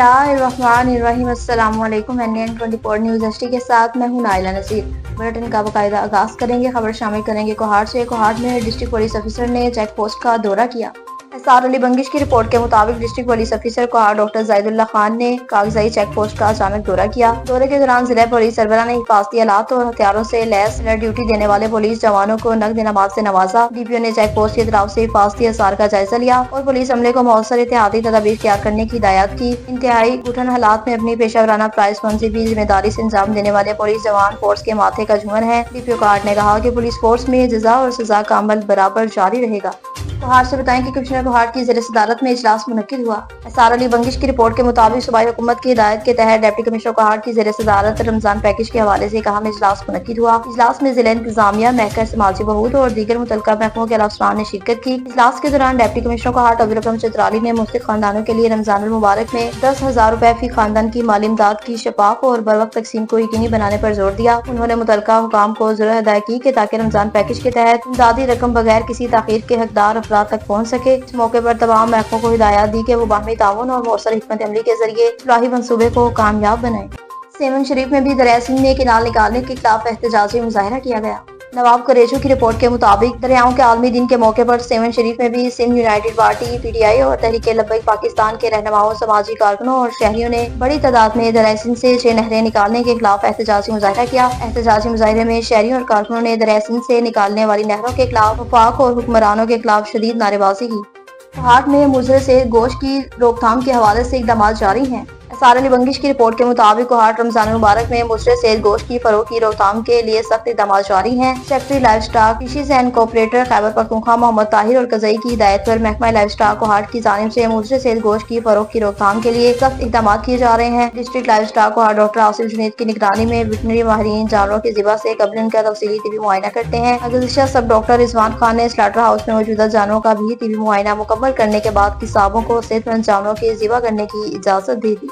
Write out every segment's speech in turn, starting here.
बिस्मिल्लाहिर्रहमानिर्रहीम। अस्सलाम वालेकुम। NN24 न्यूज़ एचडी के साथ मैं हूं नाइला नसीर। बुलेटिन का बाकायदा आगाज करेंगे। खबर शामिल करेंगे कोहाट से। कोहाट में डिस्ट्रिक्ट पुलिस ऑफिसर ने चेक पोस्ट का दौरा किया। एसआर अली बंगिश की रिपोर्ट के मुताबिक district police officer Kohat doctor Zahidullah Khan ने कागजाई चेक पोस्ट का अचानक दौरा किया। दौरे के दौरान जिला पुलिस सरबराह ने हिफाजती आलात और हथियारों से लैस ड्यूटी देने वाले पुलिस जवानों को नकद इनामात से नवाजा। डीपीओ ने चेक पोस्ट की तरफ से हिफाजती आसार का जायजा लिया और पुलिस अमले को मौसर एहतियाती तदाबीर तैयार करने की हिदायत की। इंतहाई घुटन हालात में अपनी पेशा वराना प्राइस मंजिल जिम्मेदारी से अंजाम देने वाले पुलिस जवान फोर्स के माथे का झूमर है। डीपीओ कोहाट ने कहा कि पुलिस फोर्स में जजा और सजा का अमल बराबर जारी रहेगा। कोहाट से बताएं कि कमिश्नर कोहाट की ज़ेर सदारत में इजलास मुनक्किद हुआ। एसआर अली बंगिश की रिपोर्ट के मुताबिक सूबाई हुकूमत की हिदायत के तहत डिप्टी कमिश्नर कोहाट की ज़ेर सदारत रमजान पैकेज के हवाले से कहा इजलास मुनक्किद हुआ। इजलास में जिला इंतजामिया, महकमा समाजी बहूत और दीगर मुतल्लिका महकमों के अफसरान ने शिरकत की। इजलास के दौरान डिप्टी कमिश्नर कोहाट अब्दुल अकरम चतराली ने मुस्लिम खानदानों के लिए रमजान मुबारक में 10,000 रुपए फी खानदान की माली इमदाद की शफाफ और बर वक्त तकसीम को यकीनी बनाने पर जोर दिया। उन्होंने मुतल्लिका हुकाम को ज़रूरत अदा की कि ताकि रमजान पैकेज के तहत इमदादी रकम बगैर किसी ताखीर के हकदार अफराद तक पहुँच सके। इस मौके पर तमाम महकमों को हिदायत दी कि वो बाहमी ताउन और मौसर हिकमत अमली के जरिए सुलही मंसूबे को कामयाब बनाए। सेवन शरीफ में भी दरिया सिंध में किनाल निकालने के खिलाफ एहतजाजी मुजाहरा किया गया। नवाब करेजू की रिपोर्ट के मुताबिक दरियाओं के आलमी दिन के मौके पर सेवन शरीफ में भी सिंध यूनाइटेड पार्टी, PTI और तहरीक लब्बैक पाकिस्तान के रहनुमाओं, समाजी कारकुनों और शहरियों ने बड़ी तादाद में दरिया सिंध से 6 नहरें निकालने के खिलाफ एहतजाजी मुजाहरा किया। एहतजाजी मुजाहरे में शहरियों और कारकुनों ने दरिया सिंध से निकालने वाली नहरों के खिलाफ वफाक और हुक्मरानों के खिलाफ शदीद नारेबाजी की। कोहाट में मुजरे से गोश्त की रोकथाम के हवाले से इकदाम जारी हैं। एसआर अली बंगिश की रिपोर्ट के मुताबिक कोहाट रमजान मुबारक में मुजरे से गोश्त की फरोख्त की रोकथाम के लिए सख्त इकदाम जारी हैं। Secretary livestock fisheries and cooperative Khyber Pakhtunkhwa Mohammad Tahir Orakzai की हिदायत पर महकमा लाइव स्टॉक कोहाट की जानिब से मुजरे से गोश्त की फरोख्त की रोकथाम के लिए सख्त इकदाम किए जा रहे हैं। District live stock Kohat doctor Asif Junaid की निगरानी में वेटनरी माहिरीन जानवरों की ज़िबा से कबल उनका तफसीली तिबी मुआयना करते हैं। अगलशाह सब डॉक्टर रिजवान खान ने स्लाटर हाउस में मौजूदा जानवरों का भी तिबी मुआयना मुकम्मल करने के बाद किसाबों को सेहतमंद जानवरों की ज़िबा करने की इजाज़त दे दी।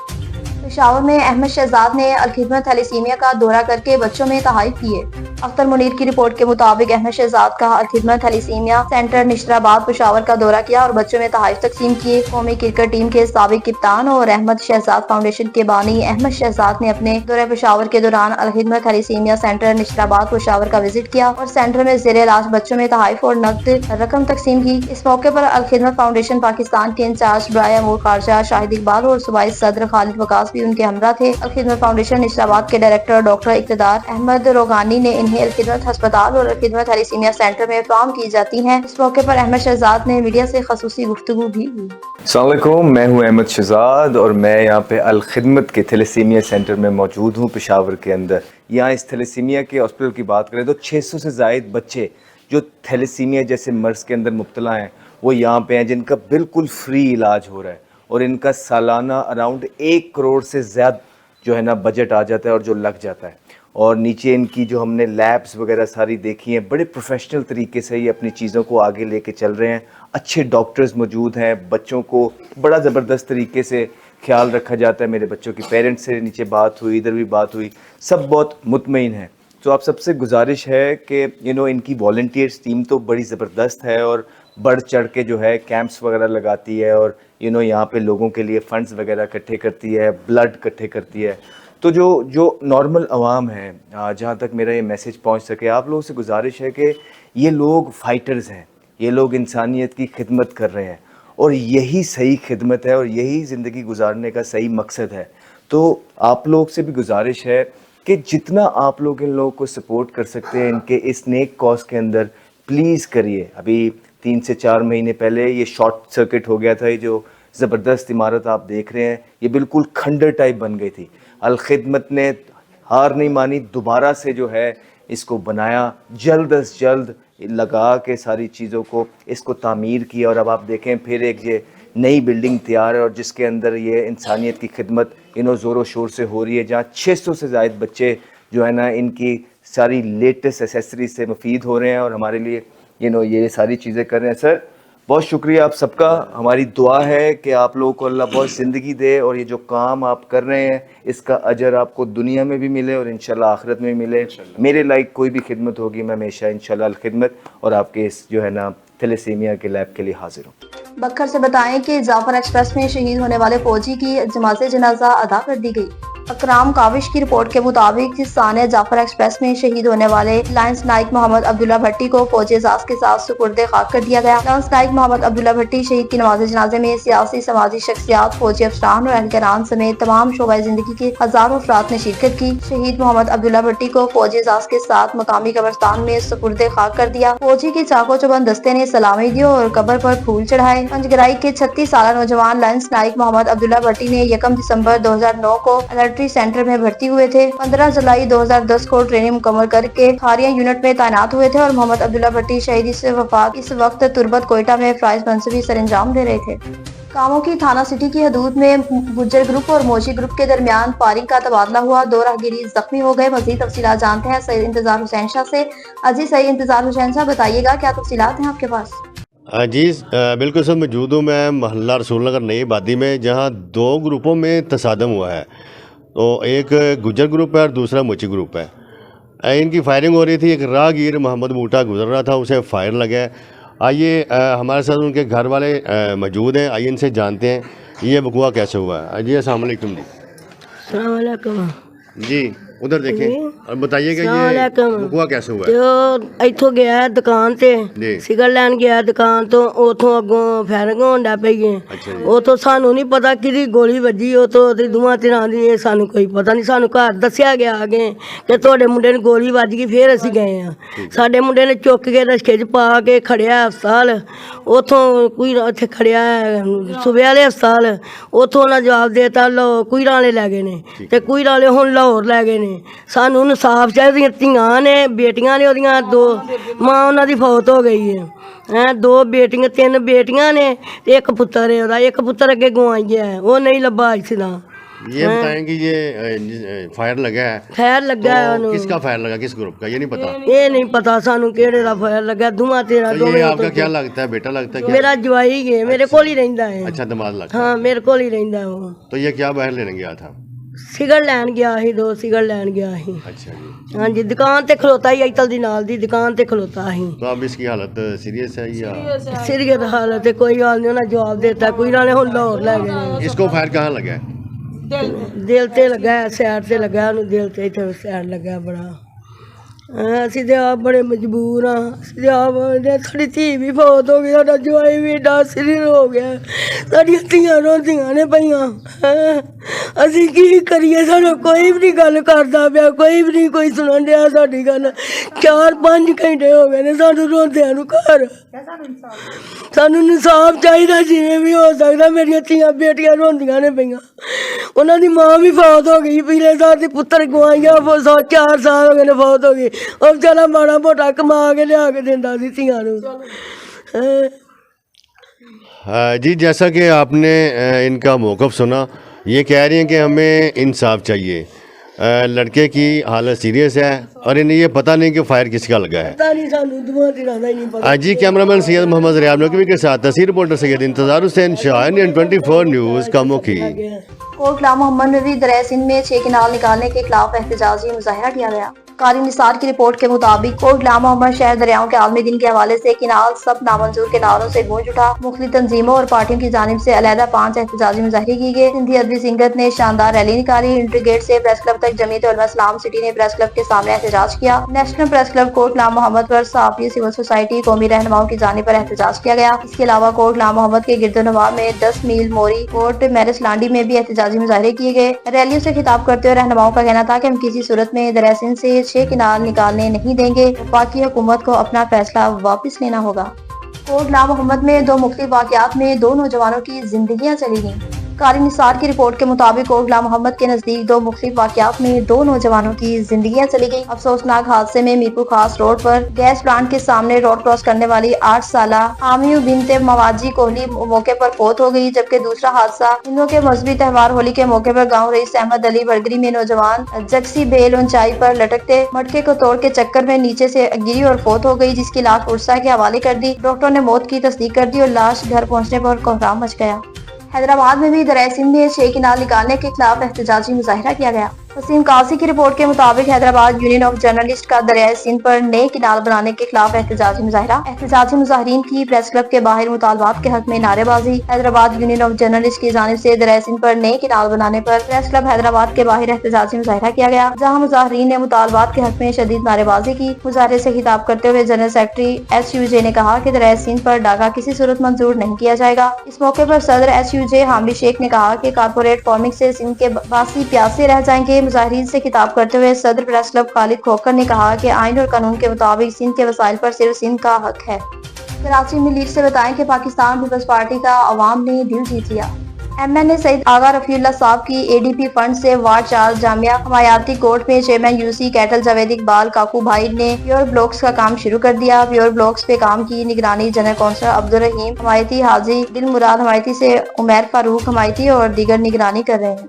पेशावर में अहमद शहजाद ने अलखिदमत थैलेसीमिया का दौरा करके बच्चों में तहाइफ किए। अख्तर मुनीर की रिपोर्ट के मुताबिक अहमद शहजाद का अलखिदमत थैलेसीमिया सेंटर निश्तराबाद पेशावर का दौरा किया और बच्चों में तहाइफ तकसीम किए। कौमी क्रिकेट टीम के साबिक कप्तान और अहमद शहजाद फाउंडेशन के बानी अहमद शहजाद ने अपने दौरे पेशावर के दौरान अलखिदमत थैलेसीमिया सेंटर निश्तराबाद पेशावर का विजिट किया और सेंटर में ज़ेरे इलाज बच्चों में तहाइफ और नकद रकम तकसीम की। इस मौके पर अलखिदमत फाउंडेशन पाकिस्तान के इंचार्ज बराए अमूर खारजा शाहिद इकबाल और सूबाई सदर खालिद वकास भी उनके हमरा थे। अलखिदमत फाउंडेशन निश्तराबाद के डायरेक्टर डॉक्टर इक़्तिदार अहमद रोगानी ने इन्हें अलखिदमत अस्पताल और अलखिदमत थैलेसीमिया सेंटर में फार्म की जाती हैं। इस मौके पर अहमद शहजाद ने मीडिया से खसूसी गुफ्तगू भी की। अस्सलाम वालेकुम, मैं हूं अहमद शहजाद और मैं यहाँ पे अलखिदमत के थैलेसीमिया सेंटर में मौजूद हूँ पेशावर के अंदर। यहाँ इस थैलेसीमिया के हॉस्पिटल की बात करें तो 600 से ज़ायद बच्चे जो थैलेसीमिया जैसे मर्ज़ के अंदर मुब्तला हैं वो यहाँ पे हैं, जिनका बिल्कुल फ्री इलाज हो रहा है और इनका सालाना अराउंड 1 करोड़ से ज़्यादा जो है ना बजट आ जाता है और जो लग जाता है। और नीचे इनकी जो हमने लैब्स वगैरह सारी देखी हैं, बड़े प्रोफेशनल तरीके से ये अपनी चीज़ों को आगे लेके चल रहे हैं। अच्छे डॉक्टर्स मौजूद हैं, बच्चों को बड़ा ज़बरदस्त तरीके से ख्याल रखा जाता है। मेरे बच्चों की पेरेंट्स से नीचे बात हुई, इधर भी बात हुई, सब बहुत मुतमईन हैं। तो आप सबसे गुजारिश है कि इनकी वॉलंटियर्स टीम तो बड़ी ज़बरदस्त है और बढ़ चढ़ के जो है कैंप्स वगैरह लगाती है और यहाँ पे लोगों के लिए फ़ंड्स वगैरह इकट्ठे करती है, ब्लड इकट्ठे करती है। तो जो नॉर्मल आवाम है, जहाँ तक मेरा ये मैसेज पहुँच सके, आप लोगों से गुजारिश है कि ये लोग फ़ाइटर्स हैं, ये लोग इंसानियत की खिदमत कर रहे हैं और यही सही खिदमत है और यही ज़िंदगी गुजारने का सही मकसद है। तो आप लोग से भी गुजारिश है कि जितना आप लोग इन लोगों को सपोर्ट कर सकते हैं इनके इस नेक कॉज के अंदर, प्लीज़ करिए। अभी 3 से 4 महीने पहले ये शॉर्ट सर्किट हो गया था। ये जो ज़बरदस्त इमारत आप देख रहे हैं ये बिल्कुल खंडर टाइप बन गई थी। अलखिदमत ने हार नहीं मानी, दोबारा से जो है इसको बनाया, जल्द अज जल्द लगा के सारी चीज़ों को इसको तामीर किया और अब आप देखें फिर एक ये नई बिल्डिंग तैयार है और जिसके अंदर ये इंसानियत की खिदमत ज़ोरों शोर से हो रही है, जहाँ 600 से ज़ायद बच्चे जो है ना इनकी सारी लेटेस्ट एसेसरीज से मुफीद हो रहे हैं और हमारे लिए ये सारी चीज़ें कर रहे हैं। सर बहुत शुक्रिया आप सबका। हमारी दुआ है कि आप लोगों को अल्लाह बहुत ज़िंदगी दे और ये जो काम आप कर रहे हैं इसका अजर आपको दुनिया में भी मिले और इंशाल्लाह आखिरत में भी मिले। मेरे लाइक कोई भी खिदमत होगी मैं हमेशा इंशाल्लाह खिदमत और आपके इस जो है ना थैलेसीमिया के लैब के लिए हाजिर हूँ। बखर से बताएं कि जाफर एक्सप्रेस में शहीद होने वाले फौजी की नमाज़ जनाजा अदा कर दी गई। अकराम काविश की रिपोर्ट के मुताबिक साने जाफर एक्सप्रेस में शहीद होने वाले लांस नाइक मोहम्मद अब्दुल्ला भट्टी को फौजी एजाज के साथ सुपुर्दे खाक कर दिया गया। लांस नाइक मोहम्मद अब्दुल्ला भट्टी शहीद की नमाज जनाजे में सियासी समाजी शख्सियात, फौजी अफसरान और एहलकारान समेत तमाम शोबा जिंदगी के हजारों अफराद ने शिरकत की। शहीद मोहम्मद अब्दुल्ला भट्टी को फौजी एजाज के साथ मकामी कब्रिस्तान में सुपुर्दे खाक कर दिया। फौजी की चाको चौबंद दस्ते ने सलामी दी और कब्र पर फूल चढ़ाए। पंजगराई के 36 साल नौजवान लांस नाइक मोहम्मद अब्दुल्ला भट्टी ने 1 दिसंबर 2009 को मिलिट्री सेंटर में भर्ती हुए थे। 15 जुलाई 2010 को ट्रेनिंग मुकम्मल करके खारिया यूनिट में तैनात हुए थे और मोहम्मद अब्दुल्ला भट्टी शहीदी से वफात इस वक्त तुर्बत कोयटा में फराइज मंसूबी सरंजाम दे रहे थे। कामों की थाना सिटी की हदूद में गुज्जर ग्रुप और मोची ग्रुप के दरमियान फायरिंग का तबादला हुआ। 2 राहगीर जख्मी हो गए। मजीद तफसीलात जानते हैं सैयद इंतजार हुसैन शाह से। अजी सैयद इंतजार हुसैन शाह, बताइएगा क्या तफसीलात हैं आपके पास? जी बिल्कुल सर, मौजूद हूँ मैं महल्ला रसूल नगर नई आबादी में, जहाँ 2 ग्रुपों में तसादम हुआ है। तो एक गुज्जर ग्रुप है और दूसरा मोची ग्रुप है। इनकी फायरिंग हो रही थी। एक राहगीर मोहम्मद बूटा गुजर रहा था, उसे फायर लगा। आइए हमारे साथ उनके घर वाले मौजूद हैं, आइए इनसे जानते हैं ये वक़ुआ कैसे हुआ है। जी अस्सलाम वालेकुम। जी अस्सलाम वालेकुम जी, उधर देखें और बताइएगा ये वक़ुआ कैसे हुआ है। तो ਇੱਥੋਂ ਗਿਆ ਦੁਕਾਨ ਤੇ ਜੀ। ਸਿਗਰ ਲੈਣ ਗਿਆ ਦੁਕਾਨ ਤੋਂ, ਉਥੋਂ ਅੱਗੋਂ ਫਾਇਰਿੰਗ ਹੋਣ ਲੱਗ ਪਈ ਹੈ। ਅੱਛਾ ਜੀ। ਉਥੋਂ ਸਾਨੂੰ ਨਹੀਂ ਪਤਾ ਕਿਹਦੀ ਗੋਲੀ ਵੱਜੀ, ਉਥੋਂ ਤੇ ਦੋਵਾਂ ਧਿਰਾਂ ਦੀ ਇਹ ਸਾਨੂੰ ਕੋਈ ਪਤਾ ਨਹੀਂ। ਸਾਨੂੰ ਘਰ ਦੱਸਿਆ ਗਿਆ ਅੱਗੇ ਕਿ ਤੁਹਾਡੇ ਮੁੰਡੇ ਨੂੰ ਗੋਲੀ ਵੱਜ ਗਈ। ਫਿਰ ਅਸੀਂ ਗਏ ਆ, ਸਾਡੇ ਮੁੰਡੇ ਨੇ ਚੁੱਕ ਕੇ ਰਸਕੇ 'ਚ ਪਾ ਕੇ ਖੜਿਆ ਹਸਪਤਾਲ। ਉਥੋਂ ਕੋਈ ਉੱਥੇ ਖੜਿਆ ਸੂਬੇ ਵਾਲੇ ਹਸਪਤਾਲ, ਉਥੋਂ ਉਹਨਾਂ ਜਵਾਬ ਦੇ ਦਿੱਤਾ ਲੋ ਕੁਈਰਾਂ ਵਾਲੇ ਲੈ ਗਏ ਨੇ ਤੇ ਕੁਈਰਾਂ ਵਾਲੇ ਹੁਣ ਲਾਹੌਰ ਲੈ ਗਏ ਨੇ। ਸਾਨੂੰ ਇਨਸਾਫ ਚਾਹੀਦਾ। ਧੀਆਂ ਨੇ, ਬੇਟੀਆਂ ਨੇ ਉਹਦੀਆਂ 2, ਮਾਂ ਉਹਨਾਂ ਦੀ ਫੌਤ ਹੋ ਗਈ ਹੈ। 2 ਬੇਟੀਆਂ 3 ਬੇਟੀਆਂ ਨੇ ਤੇ 1 ਪੁੱਤਰ ਹੈ ਉਹਦਾ। 1 ਪੁੱਤਰ ਅੱਗੇ ਗਵਾਈ ਗਿਆ, ਉਹ ਨਹੀਂ ਲੱਭਾ ਇਸ ਦਾ। ये बताएं कि ये फायर लगा है, ਫੈਰ ਲੱਗਾ ਹੈ ਉਹਨੂੰ। किसका फायर लगा, किस ग्रुप का, ये नहीं पता। ਇਹ ਨਹੀਂ ਪਤਾ ਸਾਨੂੰ ਕਿਹੜੇ ਦਾ ਫੈਰ ਲੱਗਾ। ਦੋਵਾਂ ਤੇਰਾ तो ये आपका क्या लगता है, बेटा लगता है क्या? ਮੇਰਾ ਜਵਾਈ ਹੈ, ਮੇਰੇ ਕੋਲ ਹੀ ਰਹਿੰਦਾ ਹੈ। अच्छा दमाद लगता है। ਹਾਂ ਮੇਰੇ ਕੋਲ ਹੀ ਰਹਿੰਦਾ ਉਹ। तो ये क्या बाहर लेने गया था? ਸਿਗਰ ਲੈਣ ਗਿਆ ਸੀ, 2 ਸਿਗਰ ਲੈਣ ਗਿਆ ਸੀ। अच्छा जी। ਹਾਂਜੀ ਦੁਕਾਨ ਤੇ ਖਲੋਤਾ ਹੀ ਅਜਤਲ ਦੀ ਨਾਲ ਦੀ ਦੁਕਾਨ ਤੇ ਖਲੋਤਾ ਸੀ। तो अब इसकी हालत सीरियस है या? सीरियस हालत है, कोई हाल नहीं। उन्हें जवाब देता कोई ना ने हुन लाहौर ले गए। इसको फायर कहाँ लगा है? दिल ते लगा है, सैड से लगा है, दिल ते इत्थे सैड लगा बड़ा। ਅਸੀਂ ਤੇ ਆਪ ਬੜੇ ਮਜਬੂਰ ਹਾਂ। ਅਸੀਂ ਆਪ ਸਾਡੀ ਧੀ ਵੀ ਫੌਤ ਹੋ ਗਈ, ਸਾਡਾ ਜਵਾਈ ਵੀ ਡਾਸਰੀਰ ਹੋ ਗਿਆ, ਸਾਡੀਆਂ ਧੀਆਂ ਰੋਂਦੀਆਂ ਨੇ ਪਈਆਂ। ਅਸੀਂ ਕੀ ਕਰੀਏ? ਸਾਡਾ ਕੋਈ ਵੀ ਨਹੀਂ ਗੱਲ ਕਰਦਾ ਪਿਆ, ਕੋਈ ਵੀ ਨਹੀਂ ਕੋਈ ਸੁਣਨ ਡਿਆ ਸਾਡੀ ਗੱਲ। 4-5 ਘੰਟੇ ਹੋ ਗਏ ਨੇ ਸਾਨੂੰ ਰੋਂਦਿਆਂ ਨੂੰ ਘਰ। ਸਾਨੂੰ ਇਨਸਾਫ ਚਾਹੀਦਾ ਜਿਵੇਂ ਵੀ ਹੋ ਸਕਦਾ। ਮੇਰੀਆਂ ਧੀਆਂ ਬੇਟੀਆਂ ਰੋਂਦੀਆਂ ਨੇ ਪਈਆਂ। ਉਹਨਾਂ ਦੀ ਮਾਂ ਵੀ ਫੌਤ ਹੋ ਗਈ, ਪਿਛਲੇ ਸਾਲ ਦੀ ਪੁੱਤਰ ਗਵਾਈਆਂ 4 ਸਾਲ ਹੋ ਗਏ ਨੇ ਫੌਤ ਹੋ ਗਈ। ਉਹ ਵਿਚਾਰਾ ਮਾੜਾ ਮੋਟਾ ਕਮਾ ਕੇ ਲਿਆ ਕੇ ਦਿੰਦਾ ਸੀ ਧੀਆਂ ਨੂੰ। जी, जैसा कि आपने इनका मौक़िफ़ सुना, ये कह रही हैं कि हमें इंसाफ चाहिए। लड़के की हालत सीरियस है और इन्हें ये पता नहीं कि फायर किसका लगा है। ਪਤਾ ਨਹੀਂ ਸਾਨੂੰ ਦੋਵਾਂ ਧਿਰਾਂ ਦਾ ਹੀ ਨਹੀਂ ਪਤਾ। जी, कैमरामैन सैयद मोहम्मद रियाब नकवी के साथ तस्वीर reporter Syed Intezar Hussain Shah, NN 24 news कामोखी। कोट गुलाम मोहम्मद में भी दरिया सिंध में 6 किनाल निकालने के खिलाफ एहतजाजी मुजाहरा किया गया। कारी निसार की रिपोर्ट के मुताबिक कोट गुलाम मोहम्मद शहर दरियाओं के आलमी दिन के हवाले से किनाल सब नामंजूर के नारों से गूंज उठा। मुख्तलिफ तंजीमों और पार्टियों की जानिब से अलहदा 5 एहतजाजी मुजाहरे की गए। सिंधी अदबी सिंगत ने शानदार रैली निकाली। इंटरगेट से प्रेस क्लब तक जमीयत उलमा इस्लाम सिटी ने प्रेस क्लब के सामने एहतजाज किया। National press club coat Ghulam Mohammad पर सहाफ़ी, सिविल सोसाइटी, कौमी रहनुमाओं की जानिब पर एहतजाज किया गया। इसके अलावा कोट गुलाम मोहम्मद के गिरदोनवा में 10 मील मोरी कोट मैरिस लांडी में भी एहतजाजी मुजाहरे किए गए। रैलियों से खिताब करते हुए रहनुमाओं का कहना था कि हम किसी सूरत में दरिया सिंध से 6 किनाल निकालने नहीं देंगे। वफाकी हुकूमत को अपना फैसला वापस लेना होगा। कोट गुलाम मोहम्मद में 2 मुख्तलिफ वाक़यात में 2 नौजवानों की जिंदगियां चली गईं। कारी निसार की रिपोर्ट के मुताबिक कोट गुलाम मोहम्मद के नजदीक 2 मुख्तलिफ वाक़यात में 2 नौजवानों की जिंदगियां चली गईं। अफसोसनाक हादसे में मीरपुर खास रोड पर गैस प्लांट के सामने रोड क्रॉस करने वाली 8 साल आमियू बिनते मवाजी कोहली मौके पर फौत हो गई, जबकि दूसरा हादसा हिंदुओं के मजहबी त्योहार होली के मौके पर गाँव रईस अहमद अली बड़गरी में नौजवान जगसी बेल ऊंचाई पर लटकते मटके को तोड़ के चक्कर में नीचे से गिरी और फौत हो गई, जिसकी लाश उड़सा के हवाले कर दी। डॉक्टर ने मौत की तस्दीक कर दी और लाश घर पहुँचने पर कोहराम मच गया। हैदराबाद में भी दरिया सिंध में 6 किनाल निकालने के खिलाफ एहतजाजी मुजाहरा किया गया। वसीम काजी की रिपोर्ट के मुताबिक हैदराबाद यूनियन ऑफ जर्नलिस्ट का दरियाए सिंध पर नए किनाल बनाने के खिलाफ एहतजाजी मुजाहरा। एहतजाजी मुजाहिरीन की प्रेस क्लब के बाहर मुतालबात के हक में नारेबाजी। हैदराबाद यूनियन ऑफ जर्नलिस्ट की जानिब से दरियाए सिंध पर नए किनाल बनाने पर प्रेस क्लब हैदराबाद के बाहर एहतजाजी मुजाहरा किया गया, जहाँ मुजाहिरीन ने मुतालबात के हक में शदीद नारेबाजी की। मुजाहरे से खिताब करते हुए जनरल सेक्रेटरी SUJ ने कहा कि दरियाए सिंध पर डाका किसी सूरत मंजूर नहीं किया जाएगा। इस मौके पर सदर SUJ हामिद शेख ने कहा कि कारपोरेट फार्मिंग से सिंध के बासी प्यासे रह जाएंगे। मुजाहिरीन से खिताब करते हुए सदर प्रेस क्लब खालिद खोकर ने कहा कि आइन और कानून के मुताबिक सिंध के वसाइल पर सिर्फ सिंध का हक है। कराची में लीड से बताएं कि पाकिस्तान पीपल्स पार्टी का अवाम ने दिल जीत लिया। MNA सईद आगा रफीउल्लाह साहब की ADP फंड से वार्ड 4 जामिया हमायाती कोर्ट में चेयरमैन UC कैटल जावेद इकबाल काकू भाई ने प्योर ब्लॉक्स का काम शुरू कर दिया। प्योर ब्लॉक्स पे काम की निगरानी जनरल कौंसलर अब्दुल रहीम हमायती, हाजी दिल मुराद हमायती से उमैर फारूक हमायती और दीगर निगरानी कर रहे हैं।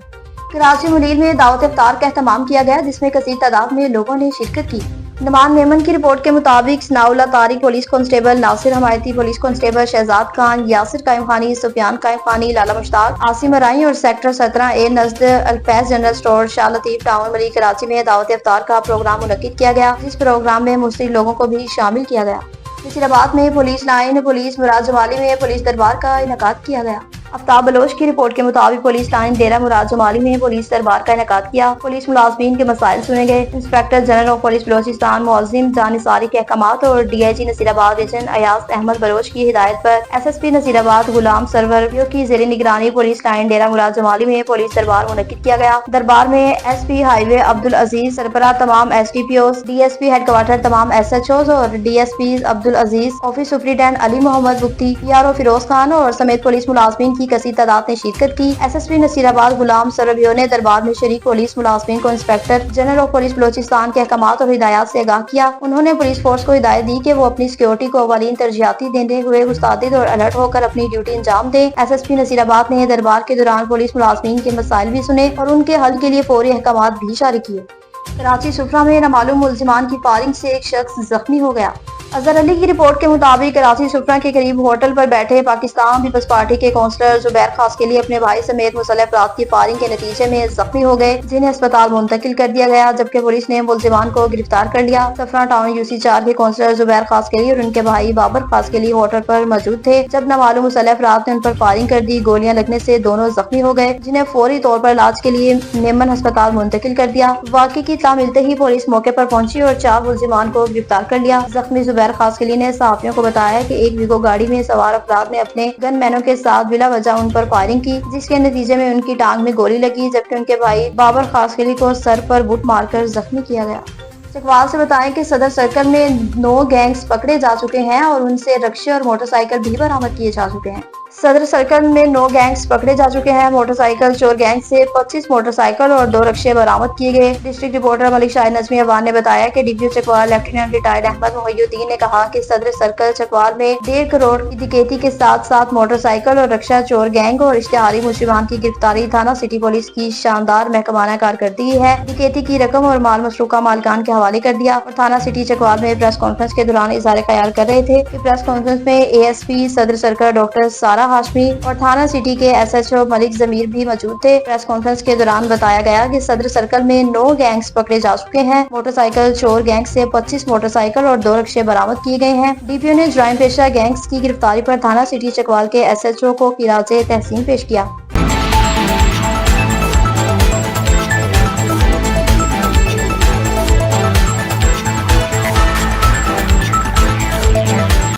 कराची मुलील में दावत इफ्तार का एहतमाम किया गया, जिसमें कसीर तादाद में लोगों ने शिरकत की। नमान मेमन की रिपोर्ट के मुताबिक Sanaullah Tariq police constable, Nasir Hamayati police constable, Shahzad Khan, Yasir Qayyum Khani, Sufiyan कायम खानी, लाला मुश्ताक, आसिम अराई और सेक्टर 17A नज़द Alfaiz general store Shah Latif town Malir Karachi में दावत इफ्तार का प्रोग्राम मुनक्किद किया गया, जिस प्रोग्राम में मुस्लिम लोगों को भी शामिल किया गया। नसीराबाद में पुलिस लाइन पुलिस मुराद जमाली में पुलिस दरबार का इनेकाद किया गया। आफ्ताब बलोच की रिपोर्ट के मुताबिक पुलिस लाइन डेरा मुराद जमाली में पुलिस दरबार का इनेकाद किया। पुलिस मुलाजमीन के मसाइल सुने गए। Inspector general of police Balochistan Muazzam Jansari के अहकामात और DIG नसीराबाद एजेंट अयाज अहमद बलोच की हिदायत पर SSP नसीराबाद गुलाम सरवर की जेर निगरानी पुलिस लाइन डेरा मुराद जमाली में पुलिस दरबार मुनक्किद किया गया। दरबार में SP हाईवे अब्दुल अजीज सरबराह तमाम SDPOs, DSP हेडक्वार्टर तमाम SHOs और DSPs Abdul Aziz, office superintendent Ali Mohammad Bukhti, PRO Feroz Khan और समेत पुलिस मुलाजमीन की कसीर तादाद ने शिरकत की। SSP नसीराबाद गुलाम सरबियो ने दरबार में शरीक पुलिस मुलाजमीन को inspector general of police Balochistan के अहकामात और हिदायत से आगाह किया। उन्होंने पुलिस फोर्स को हिदायत दी कि वो अपनी सिक्योरिटी को अवलीन तरजीहाती देते हुए मुस्तैद और अलर्ट होकर अपनी ड्यूटी अंजाम दे। SSP नसीराबाद ने दरबार के दौरान पुलिस मुलाजमीन के मसाइल भी सुने और उनके हल के लिए फौरी अहकामात भी जारी किए। कराची सुफरा में नामालूम मुल्जिमान की फायरिंग से एक शख्स जख्मी हो गया। अजहर अली की रिपोर्ट के मुताबिक कराची सुफरा के करीब होटल पर बैठे पाकिस्तान पीपल्स पार्टी के काउंसलर जुबैर खास के लिए अपने भाई समेत मुसल्लह अफराद की फायरिंग के नतीजे में जख्मी हो गए, जिन्हें अस्पताल मुंतकिल कर दिया गया, जबकि पुलिस ने मुल्जिमान को गिरफ्तार कर लिया। सफरा टाउन UC 4 के काउंसलर जुबैर खास के लिए और उनके भाई बाबर खास के लिए होटल पर मौजूद थे, जब नामालूम मुसल्लह अफराद ने उन पर फायरिंग कर दी। गोलियां लगने से दोनों जख्मी हो गए, जिन्हें फौरी तौर पर इलाज के लिए मेमन अस्पताल मुंतकिल कर दिया। वाकई की इत्तला मिलते ही पुलिस मौके पर पहुंची और 4 मुल्जिमान को गिरफ्तार कर लिया। जख्मी जुबैर खास के लिए ने सहाफियों को बताया कि एक वीगो गाड़ी में सवार अफराद ने अपने गन मैनों के साथ बिला वजह उन पर फायरिंग की, जिसके नतीजे में उनकी टांग में गोली लगी, जबकि उनके भाई बाबर खासकली को सर पर बुट मारकर जख्मी किया गया। चकवाल से बताएं कि सदर सर्कल में 9 गैंग्स पकड़े जा चुके हैं और उनसे रक्शे और मोटरसाइकिल भी बरामद किए जा चुके हैं। सदर सर्कल में 9 गैंग्स पकड़े जा चुके हैं। मोटरसाइकिल चोर गैंग से 25 मोटरसाइकिल और 2 रक्शे बरामद किए गए। डिस्ट्रिक्ट रिपोर्टर मलिक शाहिद नजमी अवान ने बताया कि DPO Chakwal lieutenant retired Ahmed Mohiuddin ने कहा कि सदर सर्कल चकवाल में 1.5 करोड़ की डकैती के साथ साथ मोटरसाइकिल और रक्षा चोर गैंग और इश्तिहारी मुजरिमान की गिरफ्तारी थाना सिटी पुलिस की शानदार महकमाना कारकर्दगी है। डकैती की रकम और माल मसरूका मालिकान के हवाले कर दिया और थाना सिटी चकवाल में प्रेस कॉन्फ्रेंस के दौरान इज़हार ख्याल कर रहे थे कि प्रेस कॉन्फ्रेंस में ASP सदर सर्कल डॉक्टर सारा हाशमी और थाना सिटी के SHO मलिक जमीर भी मौजूद थे। प्रेस कॉन्फ्रेंस के दौरान बताया गया कि सदर सर्कल में 9 गैंग्स पकड़े जा चुके हैं। मोटरसाइकिल चोर गैंग से 25 मोटरसाइकिल और 2 रक्शे बरामद किए गए हैं। DPO ने जुराइम पेशा गैंग्स की गिरफ्तारी पर थाना सिटी चकवाल के SHO को खिराजे तहसीन पेश किया।